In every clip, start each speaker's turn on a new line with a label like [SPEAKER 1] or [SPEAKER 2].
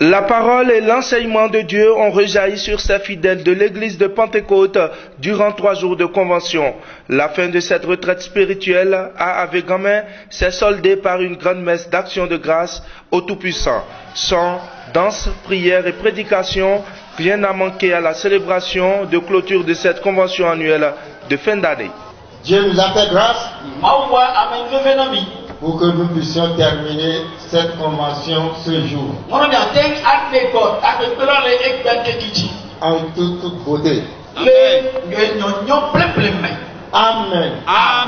[SPEAKER 1] La parole et l'enseignement de Dieu ont rejailli sur ces fidèles de l'église de Pentecôte durant 3 jours de convention. La fin de cette retraite spirituelle a, avec gamin, s'est soldée par une grande messe d'action de grâce au Tout-Puissant. Chants, danses, prières et prédications, rien n'a manqué à la célébration de clôture de cette convention annuelle de fin d'année.
[SPEAKER 2] Dieu nous a fait grâce pour que nous puissions terminer cette convention ce jour en toute beauté. Amen. Amen.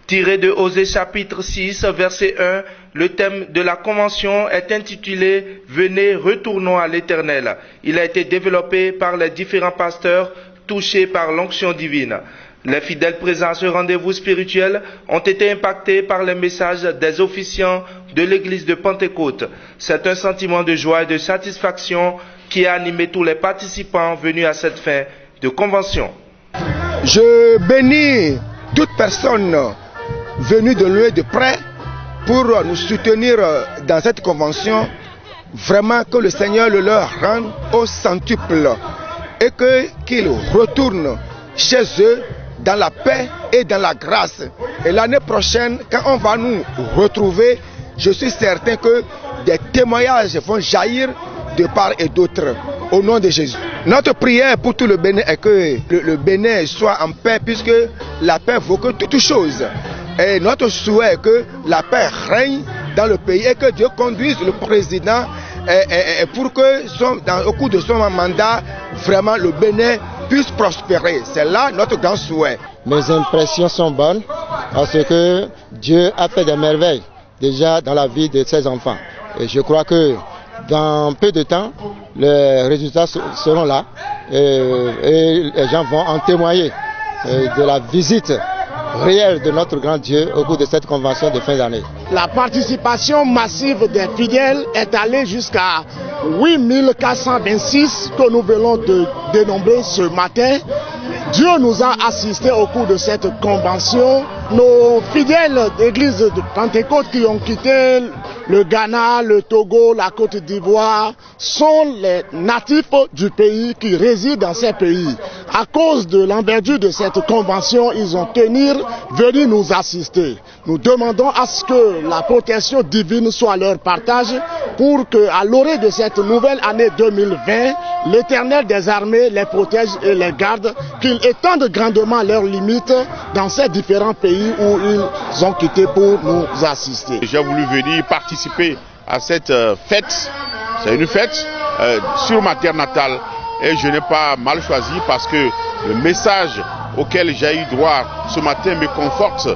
[SPEAKER 1] Tiré de Osée chapitre 6, verset 1, le thème de la convention est intitulé « Venez, retournons à l'Éternel ». Il a été développé par les différents pasteurs touchés par l'onction divine. Les fidèles présents à ce rendez-vous spirituel ont été impactés par les messages des officiants de l'église de Pentecôte. C'est un sentiment de joie et de satisfaction qui a animé tous les participants venus à cette fin de convention.
[SPEAKER 3] Je bénis toute personne venus de loin et de près pour nous soutenir dans cette convention. Vraiment que le Seigneur le leur rende au centuple et qu'ils retournent chez eux dans la paix et dans la grâce. Et l'année prochaine, quand on va nous retrouver, je suis certain que des témoignages vont jaillir de part et d'autre au nom de Jésus. Notre prière pour tout le Bénin est que le Bénin soit en paix, puisque la paix vaut que toute chose. Et notre souhait est que la paix règne dans le pays et que Dieu conduise le président pour que au cours de son mandat, vraiment le Bénin puisse prospérer. C'est là notre grand souhait.
[SPEAKER 2] Mes impressions sont bonnes parce que Dieu a fait des merveilles déjà dans la vie de ses enfants. Et je crois que dans peu de temps, les résultats seront là et les gens vont en témoigner de la visite réelle de notre grand Dieu au cours de cette convention de fin d'année.
[SPEAKER 4] La participation massive des fidèles est allée jusqu'à 8426 que nous venons de dénombrer ce matin. Dieu nous a assistés au cours de cette convention. Nos fidèles d'église de Pentecôte qui ont quitté le Ghana, le Togo, la Côte d'Ivoire sont les natifs du pays qui résident dans ces pays. À cause de l'envergure de cette convention, ils ont tenu venir nous assister. Nous demandons à ce que la protection divine soit leur partage pour qu'à l'orée de cette nouvelle année 2020, l'Éternel des armées les protège et les garde, qu'il étende grandement leurs limites dans ces différents pays où ils ont quitté pour nous assister.
[SPEAKER 5] J'ai voulu venir participer à cette fête. C'est une fête sur ma terre natale et je n'ai pas mal choisi parce que le message auquel j'ai eu droit ce matin me conforte.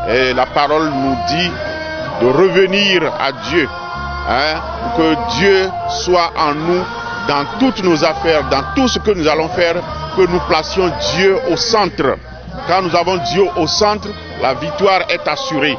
[SPEAKER 5] Et la parole nous dit de revenir à Dieu, pour que Dieu soit en nous dans toutes nos affaires, dans tout ce que nous allons faire, que nous placions Dieu au centre. Quand nous avons Dieu au centre, la victoire est assurée.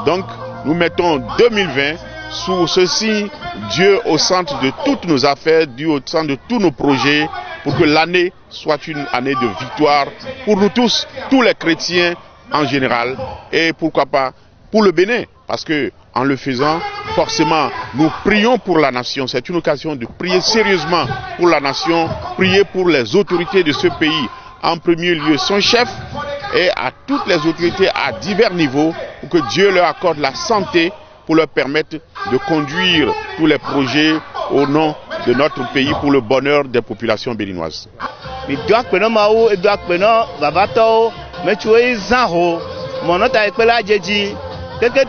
[SPEAKER 5] Donc nous mettons 2020 sous ceci, Dieu au centre de toutes nos affaires, Dieu au centre de tous nos projets, pour que l'année soit une année de victoire pour nous tous, tous les chrétiens en général, et pourquoi pas pour le Bénin, parce que en le faisant, forcément, nous prions pour la nation. C'est une occasion de prier sérieusement pour la nation, prier pour les autorités de ce pays, en premier lieu son chef, et à toutes les autorités à divers niveaux, pour que Dieu leur accorde la santé, pour leur permettre de conduire tous les projets au nom de notre pays pour le bonheur des populations béninoises.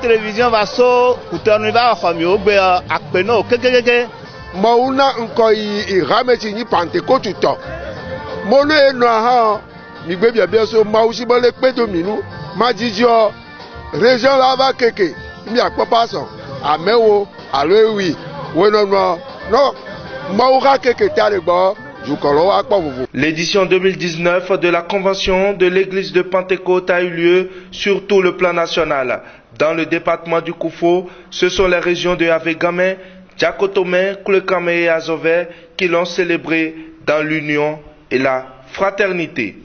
[SPEAKER 6] Télévision va so kutonu va khomi ogbe akpeno kekekeke
[SPEAKER 3] mauna nkoi irameti ni Pentecôte to mono eno ha mi gbe bia so mausi bole pe dominu majijio région la va keke mi apopa so amewo aloewi wono no maura keke tare gbo.
[SPEAKER 1] L'édition 2019 de la convention de l'église de Pentecôte a eu lieu sur tout le plan national. Dans le département du Koufo, ce sont les régions de Avegamé, Djakotomé, Koulekame et Azové qui l'ont célébré dans l'union et la fraternité.